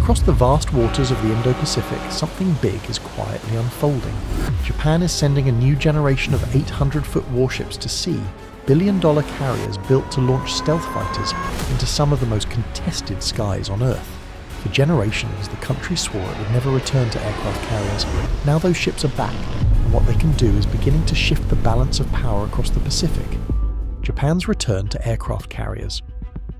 Across the vast waters of the Indo-Pacific, something big is quietly unfolding. Japan is sending a new generation of 800-foot warships to sea, billion-dollar carriers built to launch stealth fighters into some of the most contested skies on Earth. For generations, the country swore it would never return to aircraft carriers. Now those ships are back, and what they can do is beginning to shift the balance of power across the Pacific. Japan's return to aircraft carriers.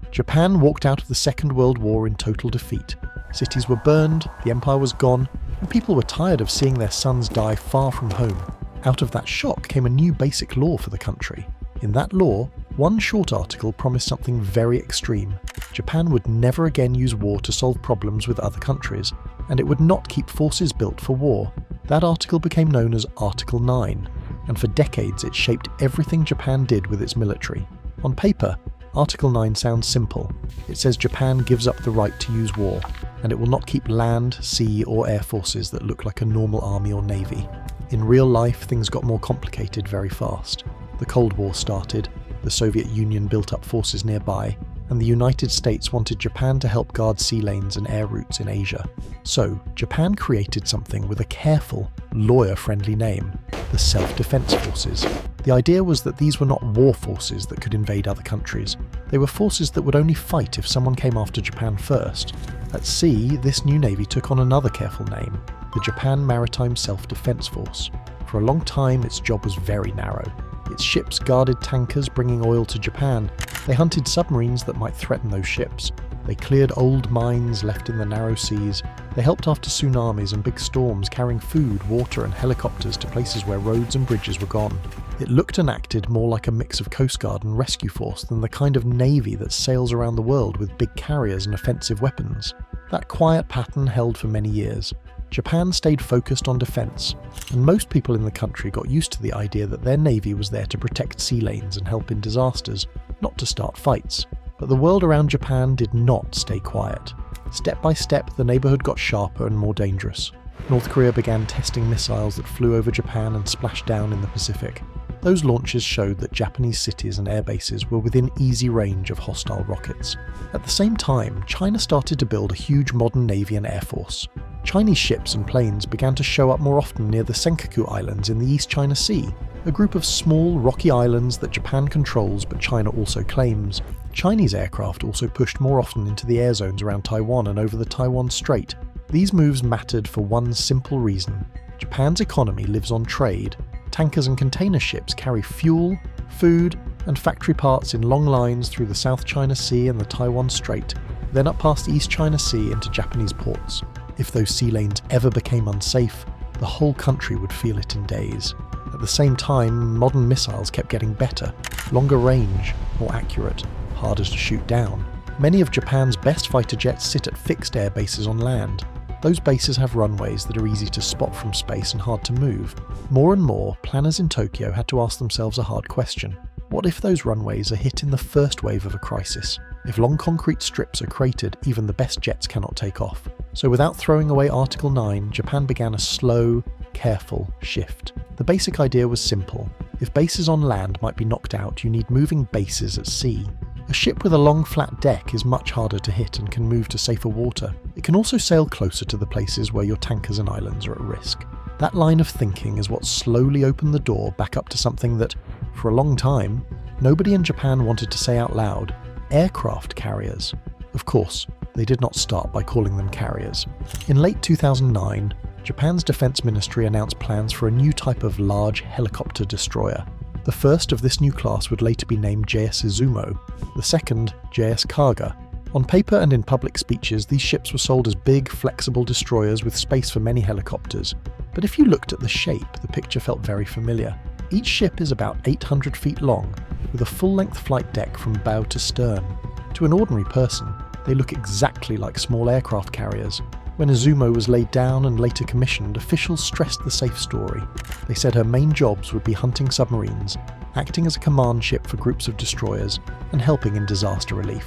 Japan walked out of the Second World War in total defeat. Cities were burned, the empire was gone, and people were tired of seeing their sons die far from home. Out of that shock came a new basic law for the country. In that law, one short article promised something very extreme. Japan would never again use war to solve problems with other countries, and it would not keep forces built for war. That article became known as Article 9, and for decades it shaped everything Japan did with its military. On paper, Article 9 sounds simple. It says Japan gives up the right to use war, and it will not keep land, sea or air forces that look like a normal army or navy. In real life, things got more complicated very fast. The Cold War started, the Soviet Union built up forces nearby, and the United States wanted Japan to help guard sea lanes and air routes in Asia. So, Japan created something with a careful, lawyer-friendly name, the Self-Defense Forces. The idea was that these were not war forces that could invade other countries. They were forces that would only fight if someone came after Japan first. At sea, this new navy took on another careful name, the Japan Maritime Self-Defense Force. For a long time, its job was very narrow. Its ships guarded tankers bringing oil to Japan. They hunted submarines that might threaten those ships. They cleared old mines left in the narrow seas. They helped after tsunamis and big storms, carrying food, water and helicopters to places where roads and bridges were gone. It looked and acted more like a mix of Coast Guard and rescue force than the kind of navy that sails around the world with big carriers and offensive weapons. That quiet pattern held for many years. Japan stayed focused on defence, and most people in the country got used to the idea that their navy was there to protect sea lanes and help in disasters, not to start fights. But the world around Japan did not stay quiet. Step by step, the neighbourhood got sharper and more dangerous. North Korea began testing missiles that flew over Japan and splashed down in the Pacific. Those launches showed that Japanese cities and air bases were within easy range of hostile rockets. At the same time, China started to build a huge modern navy and air force. Chinese ships and planes began to show up more often near the Senkaku Islands in the East China Sea, a group of small, rocky islands that Japan controls but China also claims. Chinese aircraft also pushed more often into the air zones around Taiwan and over the Taiwan Strait. These moves mattered for one simple reason. Japan's economy lives on trade. Tankers and container ships carry fuel, food, and factory parts in long lines through the South China Sea and the Taiwan Strait, then up past the East China Sea into Japanese ports. If those sea lanes ever became unsafe, the whole country would feel it in days. At the same time, modern missiles kept getting better, longer range, more accurate, harder to shoot down. Many of Japan's best fighter jets sit at fixed air bases on land. Those bases have runways that are easy to spot from space and hard to move. More and more, planners in Tokyo had to ask themselves a hard question. What if those runways are hit in the first wave of a crisis? If long concrete strips are cratered, even the best jets cannot take off. So without throwing away Article 9, Japan began a slow, careful shift. The basic idea was simple. If bases on land might be knocked out, you need moving bases at sea. A ship with a long flat deck is much harder to hit and can move to safer water. It can also sail closer to the places where your tankers and islands are at risk. That line of thinking is what slowly opened the door back up to something that, for a long time, nobody in Japan wanted to say out loud: aircraft carriers. Of course, they did not start by calling them carriers. In late 2009, Japan's defense ministry announced plans for a new type of large helicopter destroyer. The first of this new class would later be named JS Izumo, the second JS Kaga. On paper and in public speeches, these ships were sold as big, flexible destroyers with space for many helicopters. But if you looked at the shape, the picture felt very familiar. Each ship is about 800 feet long, with a full-length flight deck from bow to stern. To an ordinary person, they look exactly like small aircraft carriers. When Izumo was laid down and later commissioned, officials stressed the safe story. They said her main jobs would be hunting submarines, acting as a command ship for groups of destroyers, and helping in disaster relief.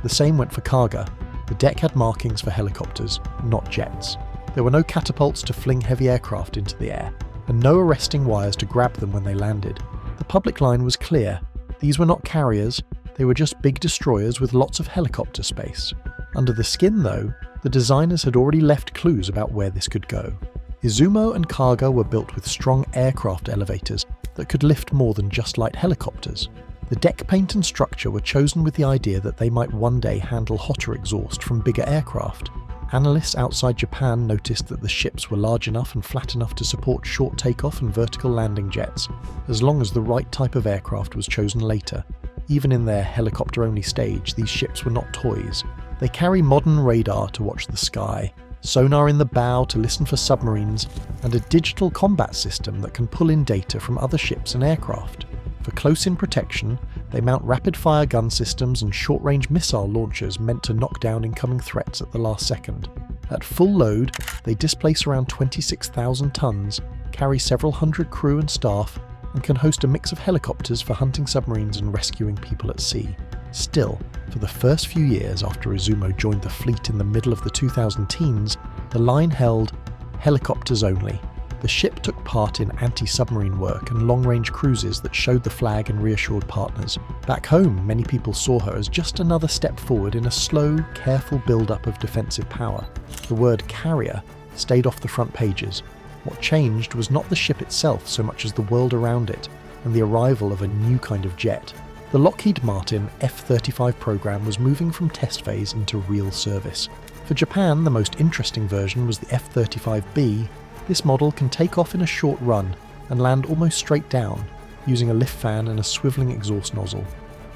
The same went for Kaga. The deck had markings for helicopters, not jets. There were no catapults to fling heavy aircraft into the air, and no arresting wires to grab them when they landed. The public line was clear. These were not carriers, they were just big destroyers with lots of helicopter space. Under the skin, though, The designers had already left clues about where this could go. Izumo and Kaga were built with strong aircraft elevators that could lift more than just light helicopters. The deck paint and structure were chosen with the idea that they might one day handle hotter exhaust from bigger aircraft. Analysts outside Japan noticed that the ships were large enough and flat enough to support short takeoff and vertical landing jets, as long as the right type of aircraft was chosen later. Even in their helicopter-only stage, these ships were not toys. They carry modern radar to watch the sky, sonar in the bow to listen for submarines, and a digital combat system that can pull in data from other ships and aircraft. For close-in protection, they mount rapid-fire gun systems and short-range missile launchers meant to knock down incoming threats at the last second. At full load, they displace around 26,000 tons, carry several hundred crew and staff, and can host a mix of helicopters for hunting submarines and rescuing people at sea. Still, for the first few years after Izumo joined the fleet in the middle of the 2010s, the line held helicopters only. The ship took part in anti-submarine work and long-range cruises that showed the flag and reassured partners. Back home, many people saw her as just another step forward in a slow, careful build-up of defensive power. The word carrier stayed off the front pages. What changed was not the ship itself so much as the world around it, and the arrival of a new kind of jet. The Lockheed Martin F-35 program was moving from test phase into real service. For Japan, the most interesting version was the F-35B. This model can take off in a short run and land almost straight down, using a lift fan and a swiveling exhaust nozzle.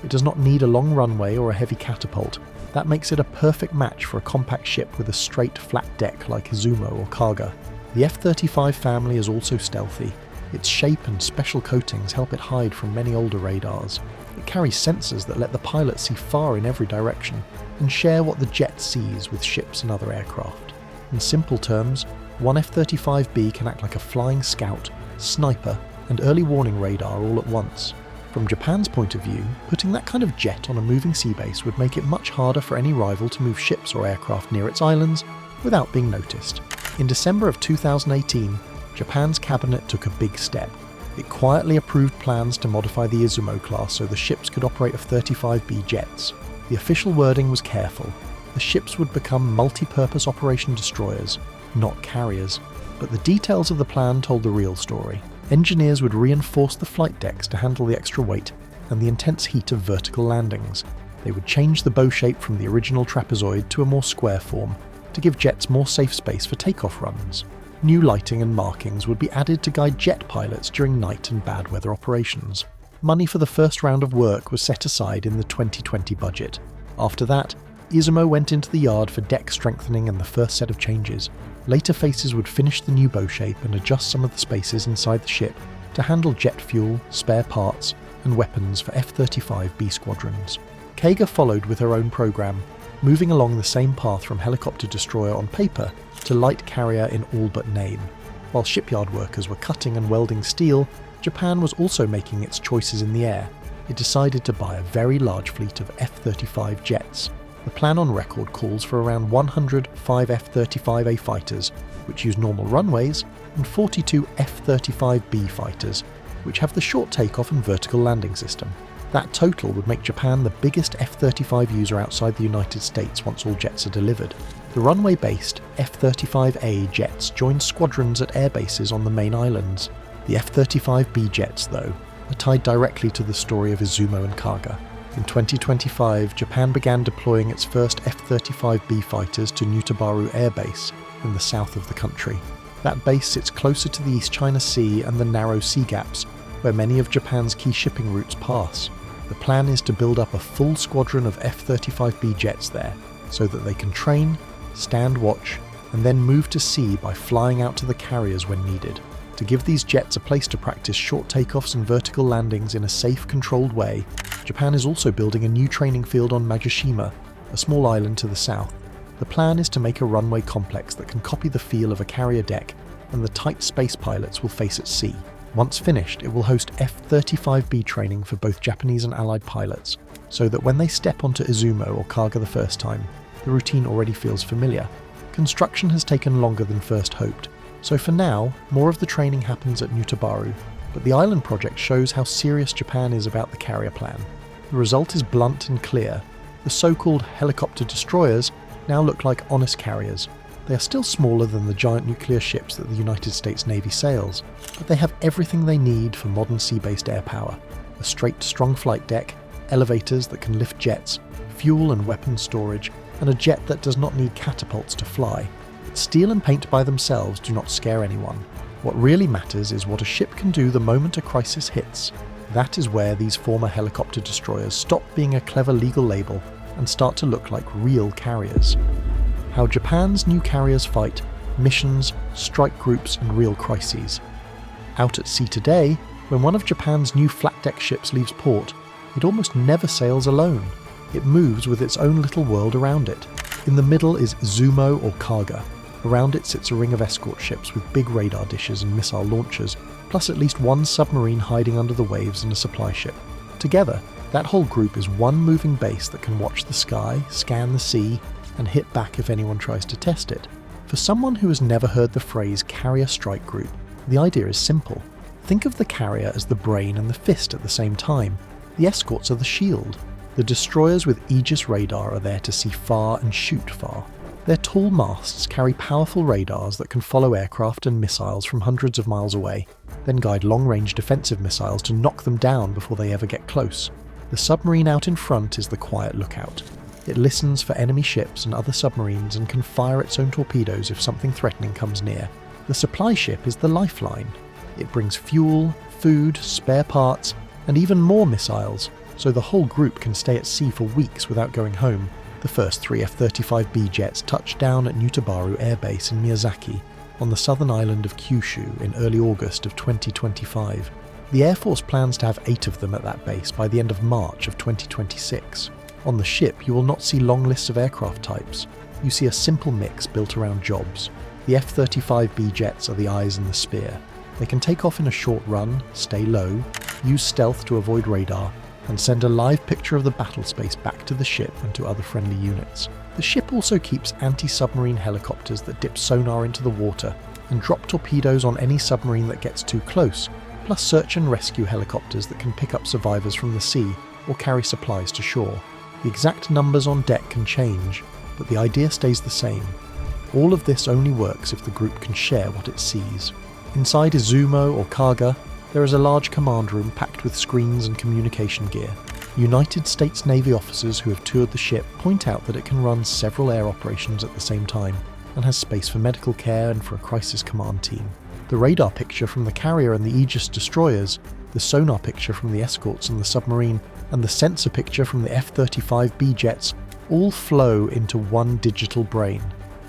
It does not need a long runway or a heavy catapult. That makes it a perfect match for a compact ship with a straight, flat deck like Izumo or Kaga. The F-35 family is also stealthy. Its shape and special coatings help it hide from many older radars. It carries sensors that let the pilot see far in every direction and share what the jet sees with ships and other aircraft. In simple terms, one F-35B can act like a flying scout, sniper, and early warning radar all at once. From Japan's point of view, putting that kind of jet on a moving sea base would make it much harder for any rival to move ships or aircraft near its islands without being noticed. In December of 2018, Japan's cabinet took a big step. It quietly approved plans to modify the Izumo class so the ships could operate F-35B jets. The official wording was careful. The ships would become multi-purpose operation destroyers, not carriers. But the details of the plan told the real story. Engineers would reinforce the flight decks to handle the extra weight and the intense heat of vertical landings. They would change the bow shape from the original trapezoid to a more square form to give jets more safe space for takeoff runs. New lighting and markings would be added to guide jet pilots during night and bad weather operations. Money for the first round of work was set aside in the 2020 budget. After that, Izumo went into the yard for deck strengthening and the first set of changes. Later phases would finish the new bow shape and adjust some of the spaces inside the ship to handle jet fuel, spare parts, and weapons for F-35B squadrons. Kaga followed with her own program, moving along the same path from helicopter destroyer on paper to light carrier in all but name. While shipyard workers were cutting and welding steel, Japan was also making its choices in the air. It decided to buy a very large fleet of F-35 jets. The plan on record calls for around 105 F-35A fighters, which use normal runways, and 42 F-35B fighters, which have the short takeoff and vertical landing system. That total would make Japan the biggest F-35 user outside the United States once all jets are delivered. The runway-based F-35A jets joined squadrons at air bases on the main islands. The F-35B jets, though, are tied directly to the story of Izumo and Kaga. In 2025, Japan began deploying its first F-35B fighters to Nutabaru Air Base in the south of the country. That base sits closer to the East China Sea and the narrow sea gaps, where many of Japan's key shipping routes pass. The plan is to build up a full squadron of F-35B jets there, so that they can train, stand watch, and then move to sea by flying out to the carriers when needed. To give these jets a place to practice short takeoffs and vertical landings in a safe, controlled way, Japan is also building a new training field on Majishima, a small island to the south. The plan is to make a runway complex that can copy the feel of a carrier deck, and the tight space pilots will face at sea. Once finished, it will host F-35B training for both Japanese and Allied pilots, so that when they step onto Izumo or Kaga the first time, the routine already feels familiar. Construction has taken longer than first hoped, so for now, more of the training happens at Nutabaru, but the island project shows how serious Japan is about the carrier plan. The result is blunt and clear. The so-called helicopter destroyers now look like honest carriers. They are still smaller than the giant nuclear ships that the United States Navy sails, but they have everything they need for modern sea-based air power: a straight, strong flight deck, elevators that can lift jets, fuel and weapons storage, and a jet that does not need catapults to fly. Steel and paint by themselves do not scare anyone. What really matters is what a ship can do the moment a crisis hits. That is where these former helicopter destroyers stop being a clever legal label and start to look like real carriers. How Japan's new carriers fight missions, strike groups, and real crises. Out at sea today, when one of Japan's new flat-deck ships leaves port, it almost never sails alone. It moves with its own little world around it. In the middle is Izumo or Kaga. Around it sits a ring of escort ships with big radar dishes and missile launchers, plus at least one submarine hiding under the waves and a supply ship. Together, that whole group is one moving base that can watch the sky, scan the sea, and hit back if anyone tries to test it. For someone who has never heard the phrase carrier strike group, the idea is simple. Think of the carrier as the brain and the fist at the same time. The escorts are the shield. The destroyers with Aegis radar are there to see far and shoot far. Their tall masts carry powerful radars that can follow aircraft and missiles from hundreds of miles away, then guide long-range defensive missiles to knock them down before they ever get close. The submarine out in front is the quiet lookout. It listens for enemy ships and other submarines and can fire its own torpedoes if something threatening comes near. The supply ship is the lifeline. It brings fuel, food, spare parts, and even more missiles, so the whole group can stay at sea for weeks without going home. The first 3 F-35B jets touched down at Nutabaru Air Base in Miyazaki, on the southern island of Kyushu in early August of 2025. The Air Force plans to have 8 of them at that base by the end of March of 2026. On the ship, you will not see long lists of aircraft types. You see a simple mix built around jobs. The F-35B jets are the eyes and the spear. They can take off in a short run, stay low, use stealth to avoid radar, and send a live picture of the battle space back to the ship and to other friendly units. The ship also keeps anti-submarine helicopters that dip sonar into the water and drop torpedoes on any submarine that gets too close, plus search and rescue helicopters that can pick up survivors from the sea or carry supplies to shore. The exact numbers on deck can change, but the idea stays the same. All of this only works if the group can share what it sees. Inside Izumo or Kaga, there is a large command room packed with screens and communication gear. United States Navy officers who have toured the ship point out that it can run several air operations at the same time and has space for medical care and for a crisis command team. The radar picture from the carrier and the Aegis destroyers, the sonar picture from the escorts and the submarine, and the sensor picture from the F-35B jets all flow into one digital brain.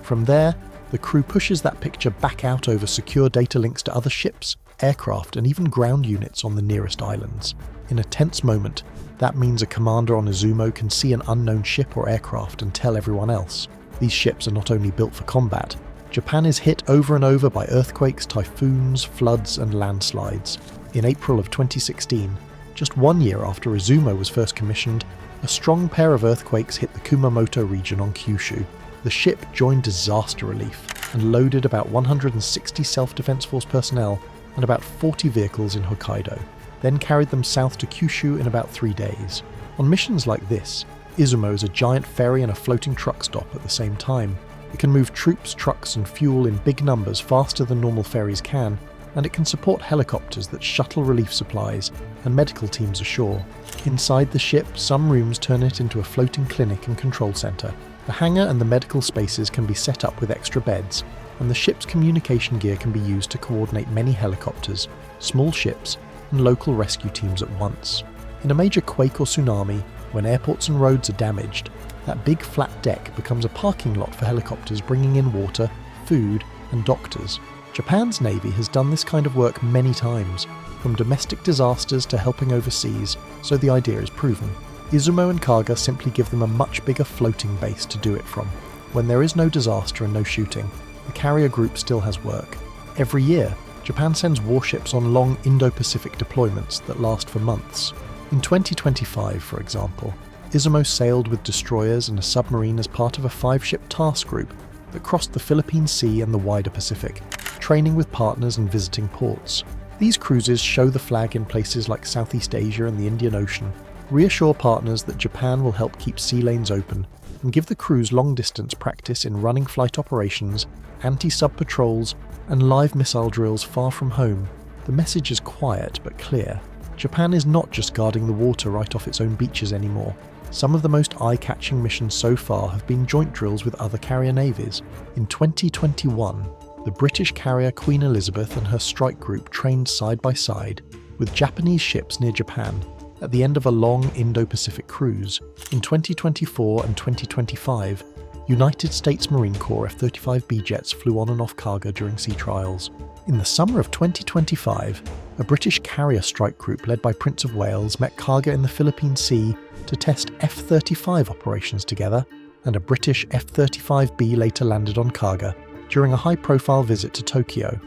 From there, the crew pushes that picture back out over secure data links to other ships, aircraft, and even ground units on the nearest islands. In a tense moment, that means a commander on Izumo can see an unknown ship or aircraft and tell everyone else. These ships are not only built for combat. Japan is hit over and over by earthquakes, typhoons, floods, and landslides. In April of 2016, just 1 year after Izumo was first commissioned, a strong pair of earthquakes hit the Kumamoto region on Kyushu. The ship joined disaster relief and loaded about 160 Self-Defense Force personnel and about 40 vehicles in Hokkaido, then carried them south to Kyushu in about 3 days. On missions like this, Izumo is a giant ferry and a floating truck stop at the same time. It can move troops, trucks, and fuel in big numbers faster than normal ferries can, and it can support helicopters that shuttle relief supplies and medical teams ashore. Inside the ship, some rooms turn it into a floating clinic and control center. The hangar and the medical spaces can be set up with extra beds, and the ship's communication gear can be used to coordinate many helicopters, small ships, and local rescue teams at once. In a major quake or tsunami, when airports and roads are damaged, that big flat deck becomes a parking lot for helicopters bringing in water, food, and doctors. Japan's Navy has done this kind of work many times, from domestic disasters to helping overseas, so the idea is proven. Izumo and Kaga simply give them a much bigger floating base to do it from. When there is no disaster and no shooting, the carrier group still has work. Every year, Japan sends warships on long Indo-Pacific deployments that last for months. In 2025, for example, Izumo sailed with destroyers and a submarine as part of a 5-ship task group that crossed the Philippine Sea and the wider Pacific, training with partners and visiting ports. These cruises show the flag in places like Southeast Asia and the Indian Ocean, reassure partners that Japan will help keep sea lanes open, and give the crews long-distance practice in running flight operations, anti-sub patrols, and live missile drills far from home, the message is quiet but clear. Japan is not just guarding the water right off its own beaches anymore. Some of the most eye-catching missions so far have been joint drills with other carrier navies. In 2021, the British carrier Queen Elizabeth and her strike group trained side by side with Japanese ships near Japan at the end of a long Indo-Pacific cruise. In 2024 and 2025, United States Marine Corps F-35B jets flew on and off Kaga during sea trials. In the summer of 2025, a British carrier strike group led by Prince of Wales met Kaga in the Philippine Sea to test F-35 operations together, and a British F-35B later landed on Kaga during a high-profile visit to Tokyo.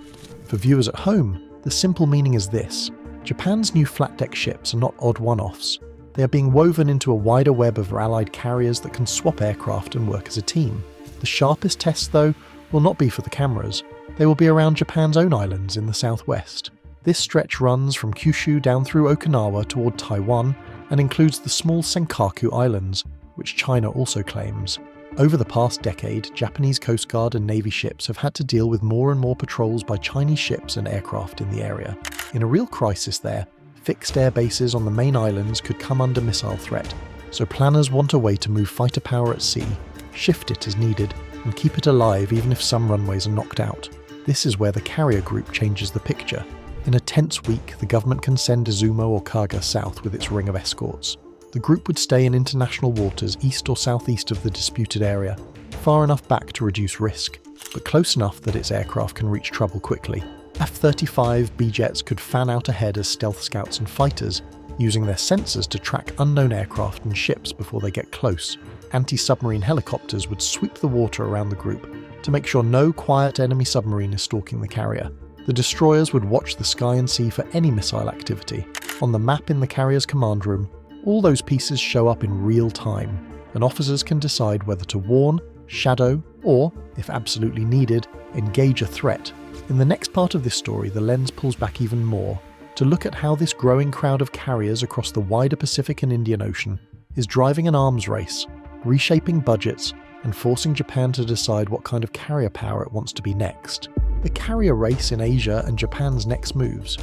For viewers at home, the simple meaning is this: Japan's new flat-deck ships are not odd one-offs. They are being woven into a wider web of Allied carriers that can swap aircraft and work as a team. The sharpest tests, though, will not be for the cameras. They will be around Japan's own islands in the southwest. This stretch runs from Kyushu down through Okinawa toward Taiwan and includes the small Senkaku Islands, which China also claims. Over the past decade, Japanese Coast Guard and Navy ships have had to deal with more and more patrols by Chinese ships and aircraft in the area. In a real crisis there, fixed air bases on the main islands could come under missile threat, so planners want a way to move fighter power at sea, shift it as needed, and keep it alive even if some runways are knocked out. This is where the carrier group changes the picture. In a tense week, the government can send Izumo or Kaga south with its ring of escorts. The group would stay in international waters east or southeast of the disputed area, far enough back to reduce risk, but close enough that its aircraft can reach trouble quickly. F-35B jets could fan out ahead as stealth scouts and fighters, using their sensors to track unknown aircraft and ships before they get close. Anti-submarine helicopters would sweep the water around the group to make sure no quiet enemy submarine is stalking the carrier. The destroyers would watch the sky and sea for any missile activity. On the map in the carrier's command room, all those pieces show up in real time, and officers can decide whether to warn, shadow, or, if absolutely needed, engage a threat. In the next part of this story, the lens pulls back even more to look at how this growing crowd of carriers across the wider Pacific and Indian Ocean is driving an arms race, reshaping budgets, and forcing Japan to decide what kind of carrier power it wants to be next. The carrier race in Asia and Japan's next moves.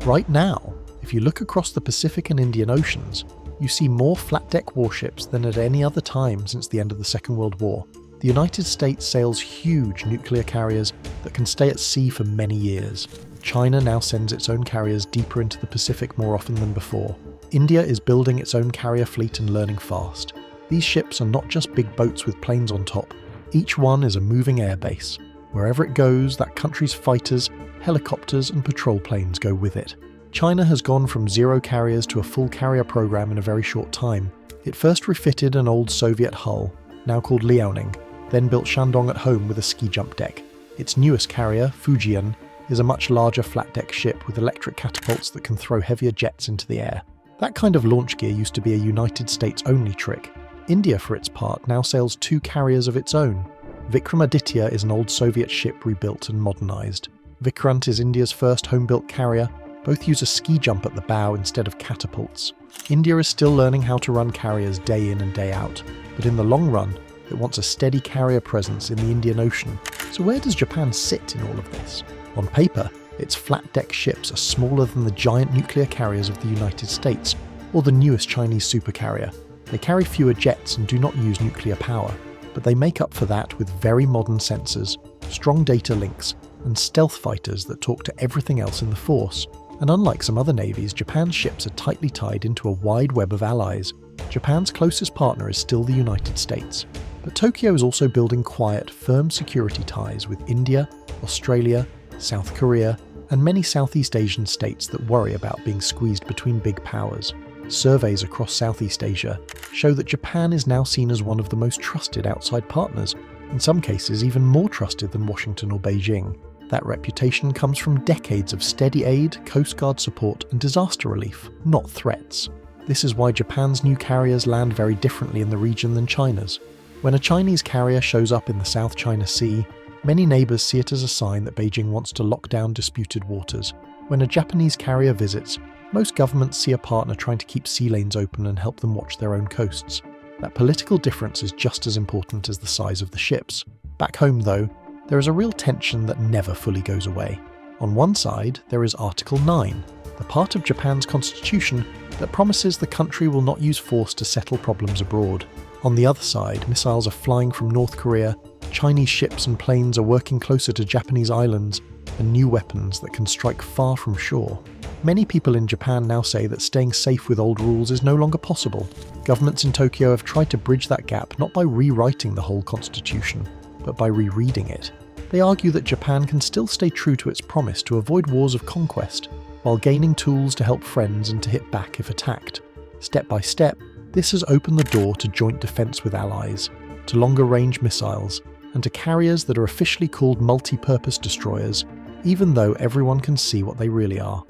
Right now, if you look across the Pacific and Indian Oceans, you see more flat-deck warships than at any other time since the end of the Second World War. The United States sails huge nuclear carriers that can stay at sea for many years. China now sends its own carriers deeper into the Pacific more often than before. India is building its own carrier fleet and learning fast. These ships are not just big boats with planes on top. Each one is a moving airbase. Wherever it goes, that country's fighters, helicopters and patrol planes go with it. China has gone from 0 carriers to a full carrier program in a very short time. It first refitted an old Soviet hull, now called Liaoning, then built Shandong at home with a ski jump deck. Its newest carrier, Fujian, is a much larger flat-deck ship with electric catapults that can throw heavier jets into the air. That kind of launch gear used to be a United States-only trick. India, for its part, now sails 2 carriers of its own. Vikramaditya is an old Soviet ship rebuilt and modernised. Vikrant is India's first home-built carrier. Both use a ski jump at the bow instead of catapults. India is still learning how to run carriers day in and day out, but in the long run, it wants a steady carrier presence in the Indian Ocean. So where does Japan sit in all of this? On paper, its flat-deck ships are smaller than the giant nuclear carriers of the United States, or the newest Chinese supercarrier. They carry fewer jets and do not use nuclear power, but they make up for that with very modern sensors, strong data links, and stealth fighters that talk to everything else in the force. And unlike some other navies, Japan's ships are tightly tied into a wide web of allies. Japan's closest partner is still the United States, but Tokyo is also building quiet, firm security ties with India, Australia, South Korea, and many Southeast Asian states that worry about being squeezed between big powers. Surveys across Southeast Asia show that Japan is now seen as one of the most trusted outside partners, in some cases even more trusted than Washington or Beijing. That reputation comes from decades of steady aid, Coast Guard support, and disaster relief, not threats. This is why Japan's new carriers land very differently in the region than China's. When a Chinese carrier shows up in the South China Sea, many neighbours see it as a sign that Beijing wants to lock down disputed waters. When a Japanese carrier visits, most governments see a partner trying to keep sea lanes open and help them watch their own coasts. That political difference is just as important as the size of the ships. Back home, though, there is a real tension that never fully goes away. On one side, there is Article 9, the part of Japan's constitution that promises the country will not use force to settle problems abroad. On the other side, missiles are flying from North Korea, Chinese ships and planes are working closer to Japanese islands, and new weapons that can strike far from shore. Many people in Japan now say that staying safe with old rules is no longer possible. Governments in Tokyo have tried to bridge that gap not by rewriting the whole constitution, but by rereading it. They argue that Japan can still stay true to its promise to avoid wars of conquest, while gaining tools to help friends and to hit back if attacked. Step by step, this has opened the door to joint defence with allies, to longer-range missiles, and to carriers that are officially called multi-purpose destroyers, even though everyone can see what they really are.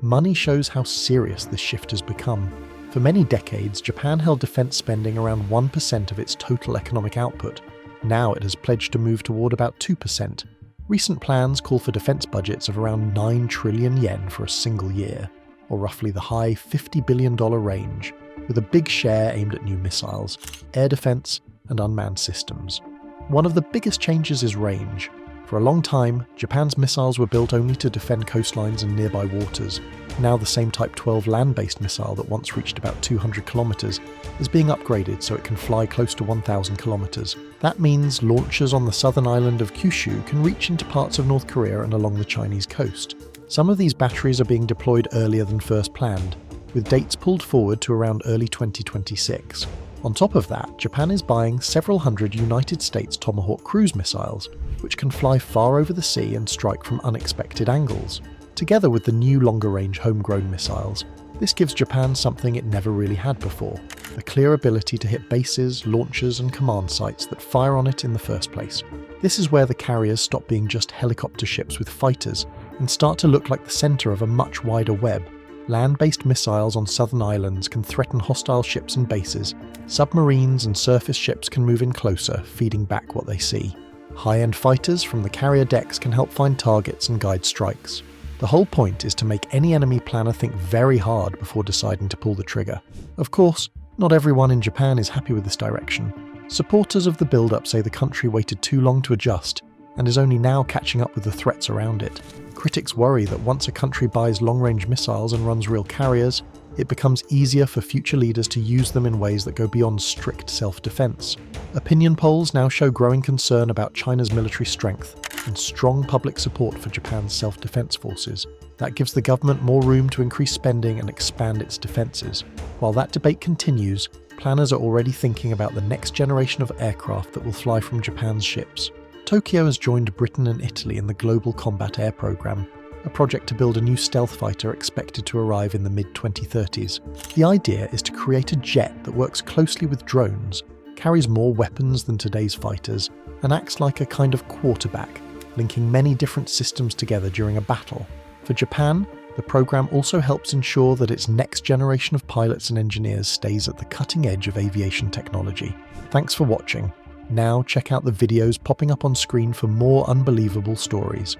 Money shows how serious this shift has become. For many decades, Japan held defence spending around 1% of its total economic output. Now it has pledged to move toward about 2%. Recent plans call for defence budgets of around 9 trillion yen for a single year, or roughly the high $50 billion range, with a big share aimed at new missiles, air defence, and unmanned systems. One of the biggest changes is range. For a long time, Japan's missiles were built only to defend coastlines and nearby waters. Now the same Type 12 land-based missile that once reached about 200 kilometers is being upgraded so it can fly close to 1,000 kilometers. That means launchers on the southern island of Kyushu can reach into parts of North Korea and along the Chinese coast. Some of these batteries are being deployed earlier than first planned, with dates pulled forward to around early 2026. On top of that, Japan is buying several hundred United States Tomahawk cruise missiles, which can fly far over the sea and strike from unexpected angles. Together with the new longer-range homegrown missiles, this gives Japan something it never really had before: a clear ability to hit bases, launchers and command sites that fire on it in the first place. This is where the carriers stop being just helicopter ships with fighters and start to look like the centre of a much wider web. Land-based missiles on southern islands can threaten hostile ships and bases. Submarines and surface ships can move in closer, feeding back what they see. High-end fighters from the carrier decks can help find targets and guide strikes. The whole point is to make any enemy planner think very hard before deciding to pull the trigger. Of course, not everyone in Japan is happy with this direction. Supporters of the build-up say the country waited too long to adjust, and is only now catching up with the threats around it. Critics worry that once a country buys long-range missiles and runs real carriers, it becomes easier for future leaders to use them in ways that go beyond strict self-defense. Opinion polls now show growing concern about China's military strength and strong public support for Japan's self-defense forces. That gives the government more room to increase spending and expand its defenses. While that debate continues, planners are already thinking about the next generation of aircraft that will fly from Japan's ships. Tokyo has joined Britain and Italy in the Global Combat Air Programme, a project to build a new stealth fighter expected to arrive in the mid-2030s. The idea is to create a jet that works closely with drones, carries more weapons than today's fighters, and acts like a kind of quarterback, linking many different systems together during a battle. For Japan, the program also helps ensure that its next generation of pilots and engineers stays at the cutting edge of aviation technology. Thanks for watching. Now check out the videos popping up on screen for more unbelievable stories.